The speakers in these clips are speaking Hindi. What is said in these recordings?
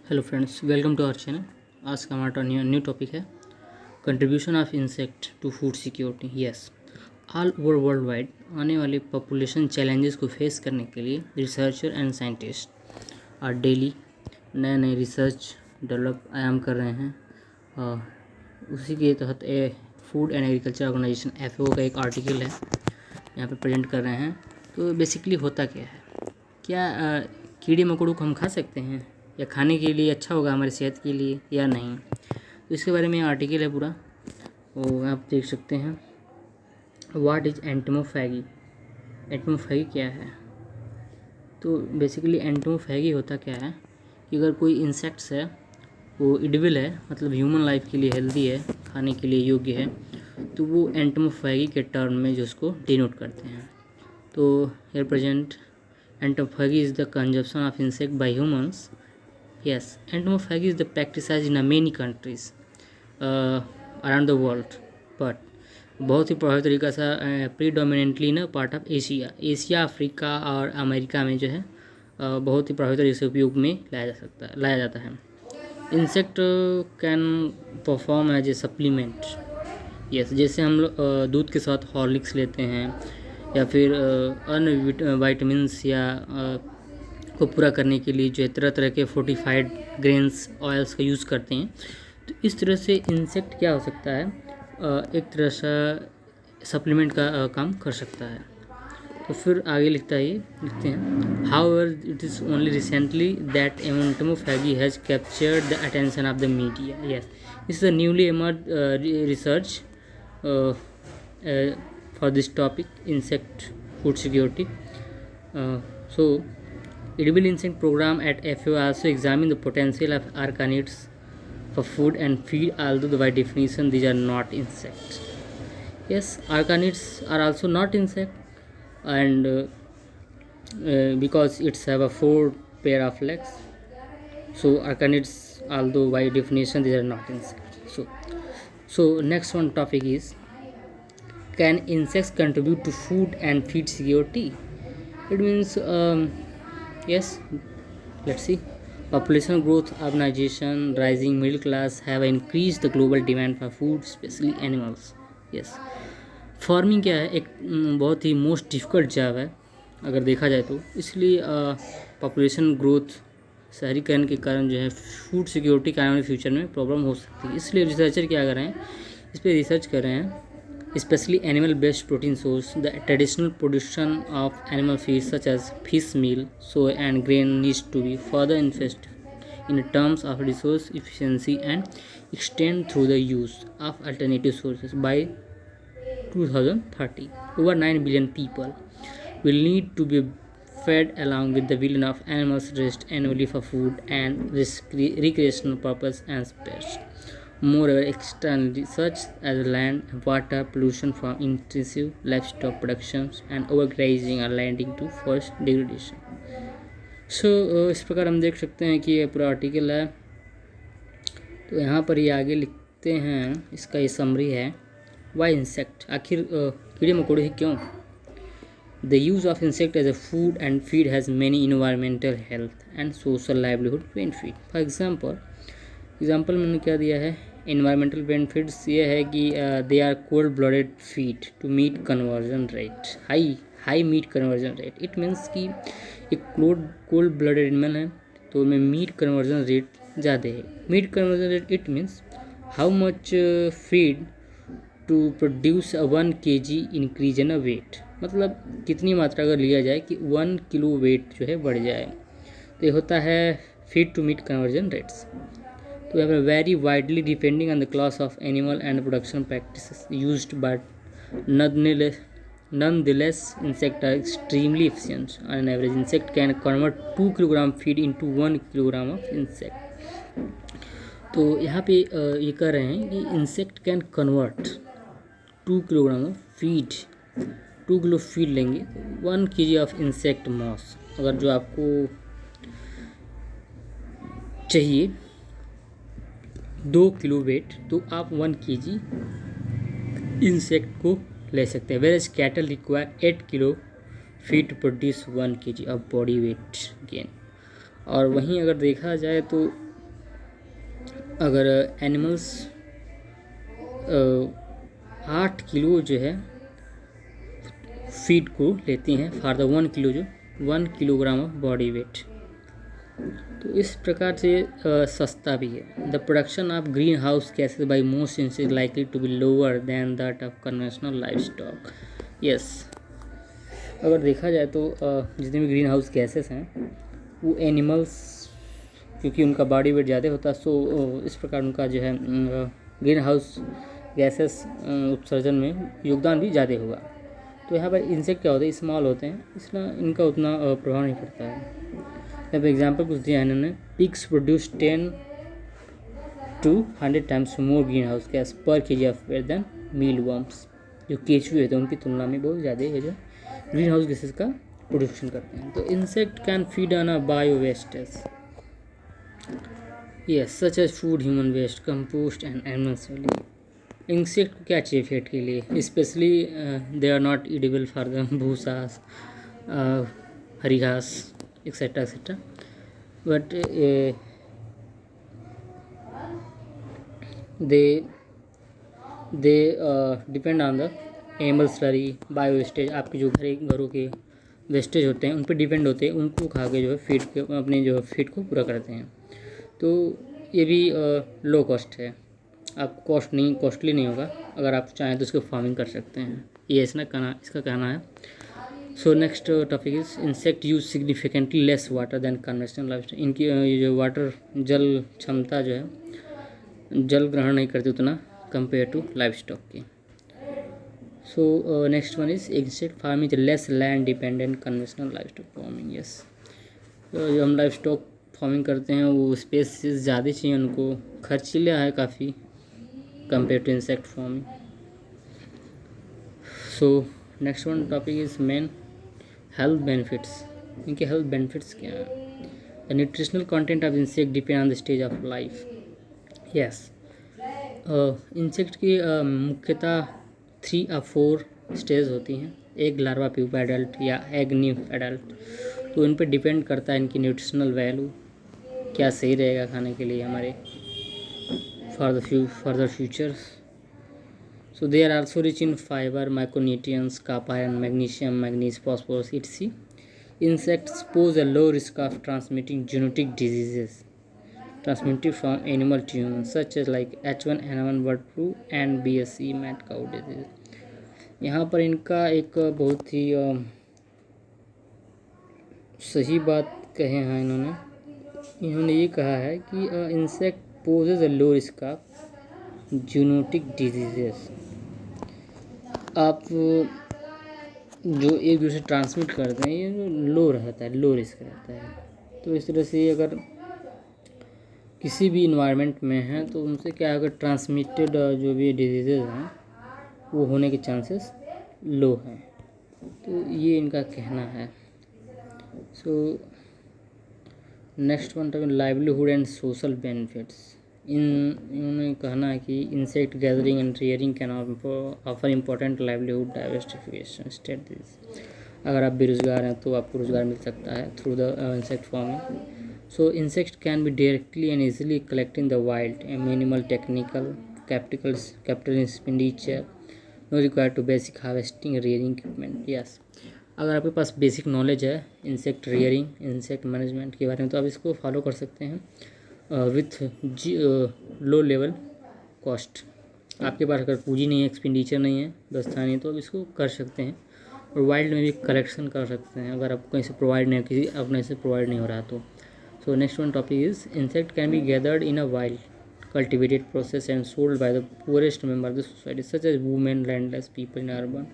Hello friends, welcome to our channel. आज का हमारा न्यू टॉपिक है contribution of insect to food security. Yes, all over world wide आने वाले पॉपुलेशन चैलेंजेस को फेस करने के लिए researcher and scientist are daily नए नए रिसर्च डेवलप आयाम कर रहे हैं। उसी के तहत food and agriculture organization FAO का एक आर्टिकल है यहाँ पे प्रेजेंट कर रहे हैं। तो बेसिकली होता क्या है, क्या कीड़े मकोड़ों को हम खा सकते हैं या खाने के लिए अच्छा होगा हमारी सेहत के लिए या नहीं, तो इसके बारे में आर्टिकल है पूरा, वो आप देख सकते हैं। What is एंटोमोफैगी? एंटोमोफैगी क्या है? तो बेसिकली एंटोमोफैगी होता क्या है कि अगर कोई इंसेक्ट्स है वो इडिबल है, मतलब ह्यूमन लाइफ के लिए हेल्दी है, खाने के लिए योग्य है, तो वो एंटोमोफैगी के टर्म में जो उसको डिनोट करते हैं। तो here present entomophagy is the consumption of insect by humans. Yes, entomophagy is the practiced in many countries around the world, but बहुत ही प्रभावी तरीका से प्रीडोमिनेंटली ना पार्ट ऑफ एशिया, अफ्रीका और अमेरिका में जो है बहुत ही प्रभावी तरीके से उपयोग में लाया जाता है। Insect can perform as a supplement. Yes, जैसे हम लोग दूध के साथ हॉर्लिक्स लेते हैं या फिर अन्य विटामिन्स या को पूरा करने के लिए जो है तरह तरह के फोर्टिफाइड ग्रेन्स ऑयल्स का यूज़ करते हैं। तो इस तरह से इंसेक्ट क्या हो सकता है, एक तरह से सप्लीमेंट का काम कर सकता है। तो फिर आगे लिखते हैं, however it is only recently that entomophagy has captured the attention of the media. Yes, this is a newly emerge research for this topic, insect food security. So edible insect program at FAO also examine the potential of arachnids for food and feed, although by definition these are not insects. Yes, arachnids are also not insect, and because it's have a 4 pair of legs, so arachnids, although by definition these are not insects. So next one topic is, can insects contribute to food and feed security? It means yes, let's see. Population growth, urbanization, rising middle class have increased the global demand for food, especially animals. Yes, farming क्या है, एक बहुत ही मोस्ट डिफ़िकल्ट जॉब है अगर देखा जाए तो, इसलिए पॉपुलेशन ग्रोथ, शहरीकरण के कारण जो है फूड सिक्योरिटी के आने वाले फ्यूचर में प्रॉब्लम हो सकती है। इसलिए रिसर्चर क्या कर रहे हैं, इस पर रिसर्च कर रहे हैं, especially animal-based protein source. The traditional production of animal feed such as fish meal, soy and grain needs to be further invested in terms of resource efficiency and extend through the use of alternative sources. By 2030, over 9 billion people will need to be fed along with the billion of animals raised annually for food and recreational purpose and space. Moreover, external research as land and water pollution from intensive livestock productions and overgrazing are leading to forest degradation. So इस प्रकार हम देख सकते हैं कि ये पूरा आर्टिकल है। तो यहाँ पर ये आगे लिखते हैं, इसका ये समरी है। वाई इंसेक्ट, आखिर कीड़े मकोड़े ही क्यों? The use of insect as a food and feed has many environmental, health and social livelihood benefit. For example मैंने क्या दिया है, इन्वायरमेंटल बेनिफिट्स ये है कि they are cold blooded feed to meat conversion rate, high meat conversion rate. It means कि एक कोल्ड ब्लडेड एनिमल है तो उनमें मीट कन्वर्जन रेट ज़्यादा है। Meat conversion rate it means how much feed to produce 1 kg increase in a weight, मतलब कितनी मात्रा अगर लिया जाए कि 1 किलो वेट जो है बढ़ जाए। तो ये होता है feed to meat conversion rates. तो यहाँ पर very widely depending on the class of animal and production practices used, but nonetheless insect are extremely efficient. On an average, insect can convert 2 kilogram feed into 1 kilogram of insect. तो यहाँ पे ये कह रहे हैं कि insect can convert 2 kilogram of feed, 2 kilo feed लेंगे 1 kg ऑफ इंसेक्ट मॉस। अगर जो आपको चाहिए 2 किलो वेट, तो आप 1 kg इंसेक्ट को ले सकते हैं। Where cattle require 8 kilo feed to produce 1 kg of body weight gain. और वहीं अगर देखा जाए तो अगर एनिमल्स 8 किलो जो है फीड को लेती हैं फॉर द 1 किलो, जो 1 किलोग्राम ऑफ बॉडी वेट, तो इस प्रकार से सस्ता भी है। The production of green house gases by most insect likely to be lower than that of conventional livestock. Yes, अगर देखा जाए तो जितने भी ग्रीन हाउस गैसेस हैं वो एनिमल्स, क्योंकि उनका बॉडी वेट ज़्यादा होता है, सो इस प्रकार उनका जो है ग्रीन हाउस गैसेस उत्सर्जन में योगदान भी ज़्यादा होगा। तो यहाँ पर इंसेक्ट क्या होते हैं, स्मॉल होते हैं, इसलिए इनका उतना प्रभाव नहीं पड़ता है। अब एग्जाम्पल कुछ दिया है इन्होंने, pigs produce 10 to 100 times more green house gas per K G of weight than meal worms. जो केचुए होते हैं उनकी तुलना में बहुत ज़्यादा है जो ग्रीन हाउस गैसेस का प्रोडक्शन करते हैं। तो insect can feed on a bio wastage, yes, such as food, human waste, compost and animals वैली। इंसेक्ट को क्या चाहिए फेट के लिए, specially they are not edible for the भूसा, हरी घास, etcetera etcetera, but they depend on the animal slurry, bio wastage. आपके जो घरों के वेस्टेज होते हैं उन पर डिपेंड होते हैं, उनको खा के जो है फीड के अपने जो फीड को पूरा करते हैं। तो ये भी लो कॉस्ट है, आप कॉस्टली नहीं होगा, अगर आप चाहें तो इसको फार्मिंग कर सकते हैं, ये इसका कहना है। So next topic is insect use significantly less water than conventional life. इनकी ये जो वाटर जल क्षमता जो है जल ग्रहण नहीं करती उतना कंपेयर टू लाइफ स्टॉक की। सो next one is insect farming less land dependent conventional livestock farming. Yes, जो हम लाइफ स्टॉक फार्मिंग करते हैं वो स्पेस ज़्यादा चाहिए, उनको खर्चीला है काफ़ी compare to insect farming. So next one topic is main health benefits. इनके हेल्थ बेनिफिट्स क्या हैं? The nutritional content of insect depend on the stage of life. Yes, insect की मुख्यतः 3 or 4 स्टेज होती हैं, एग, लार्वा, प्यूपा, एडल्ट या एग न्यूफ एडल्ट। तो इन पर डिपेंड करता है इनकी न्यूट्रिशनल वैल्यू क्या सही रहेगा खाने के लिए हमारे further future. So they are also rich in fiber, micronutrients, copper and magnesium, manganese, phosphorus, etc. Insects pose a low risk of transmitting genetic diseases transmitted from animal to humans, such as like H1N1 bird flu and BSE mad cow disease. यहाँ पर इनका एक बहुत ही सही बात कहे हैं इन्होंने ये कहा है कि insect possess a low risk of genetic diseases. आप जो एक दूसरे ट्रांसमिट करते हैं ये लो रहता है, लो रिस्क रहता है। तो इस तरह से अगर किसी भी इन्वायरमेंट में है तो उनसे क्या अगर ट्रांसमिटेड जो भी डिजीज़ेज हैं वो होने के चांसेस लो हैं। तो ये इनका कहना है। So next one topic livelihood and social benefits. इन्होंने कहना है कि insect gathering and rearing can offer important livelihood diversification strategies. अगर आप बेरोजगार हैं तो आपको रोजगार मिल सकता है through the insect farming. So insect can be directly and easily collect in the wild, minimal technical capital expenditure, no required to basic harvesting rearing equipment. Yes, अगर आपके पास बेसिक नॉलेज है इंसेक्ट रेयरिंग, इंसेक्ट मैनेजमेंट के बारे में, तो आप इसको फॉलो कर सकते हैं विथ लो लेवल कॉस्ट। आपके पास अगर पूंजी नहीं है, एक्सपेंडिचर नहीं है, व्यवस्था नहीं है, तो आप इसको कर सकते हैं और वाइल्ड में भी कलेक्शन कर सकते हैं अगर आपको कहीं से प्रोवाइड नहीं, किसी अपने से प्रोवाइड नहीं हो रहा तो। सो next one topic is insect can B gathered in a wild, cultivated, processed and sold by the poorest member of the society such as women, landless people in urban।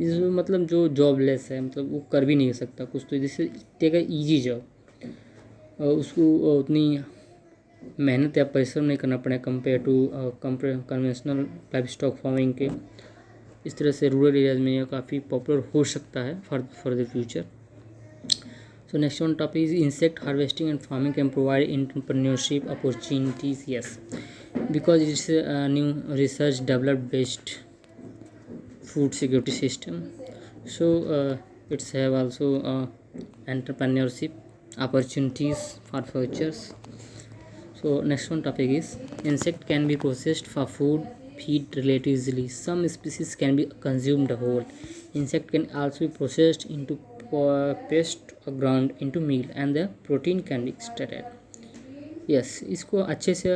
इस मतलब जो जॉबलेस है, मतलब वो कर भी नहीं सकता कुछ, तो जिससे टेक अ ईजी जॉब, उसको उतनी मेहनत या परिश्रम नहीं करना पड़े compare to conventional livestock farming के। इस तरह से रूरल एरियाज में यह काफ़ी पॉपुलर हो सकता है for the future. So next one topic is insect harvesting and farming can provide entrepreneurship opportunities. Yes, because it's a new research developed based food security system. So it's have also entrepreneurship opportunities for futures. So So next one topic is insect can be processed for food feed relatively easily. Some species can be consumed whole. Insect can also be processed into paste or ground into meal and the protein can be extracted. Yes इसको अच्छे से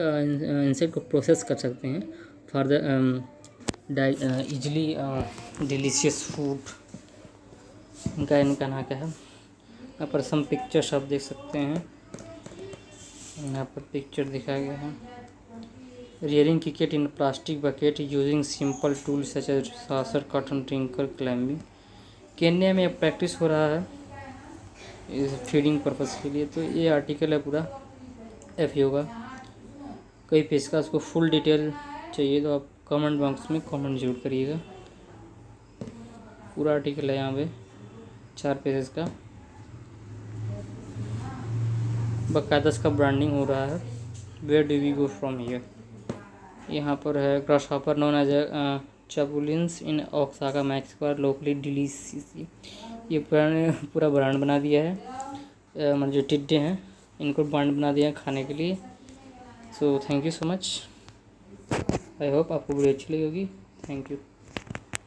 इंसेक्ट को प्रोसेस कर सकते हैं for the easily delicious food. इनका नाम क्या है, यहाँ पर सम पिक्चर्स आप देख सकते हैं। यहाँ पर पिक्चर दिखाया गया है rearing cricket in plastic bucket using simple tool such as saucer cotton drinker climbing. Kenya में प्रैक्टिस हो रहा है इस फीडिंग पर्पज़ के लिए। तो ये आर्टिकल है पूरा FAO का। कई पेज का उसको फुल डिटेल चाहिए तो आप कमेंट बॉक्स में कमेंट जरूर करिएगा। पूरा आर्टिकल है यहाँ पे 4 पेजेस का, बाकायदा इसका ब्रांडिंग हो रहा है। Where do we go from here. यहाँ पर है grasshopper known as chapulines in Oaxaca मैक्सपर लोकली डिलीशियस। ये पूरा ब्रांड बना दिया है, मतलब जो टिड्डे हैं इनको ब्रांड बना दिया है खाने के लिए। So thank you so much. I hope आपको वीडियो अच्छी लगी होगी। Thank you.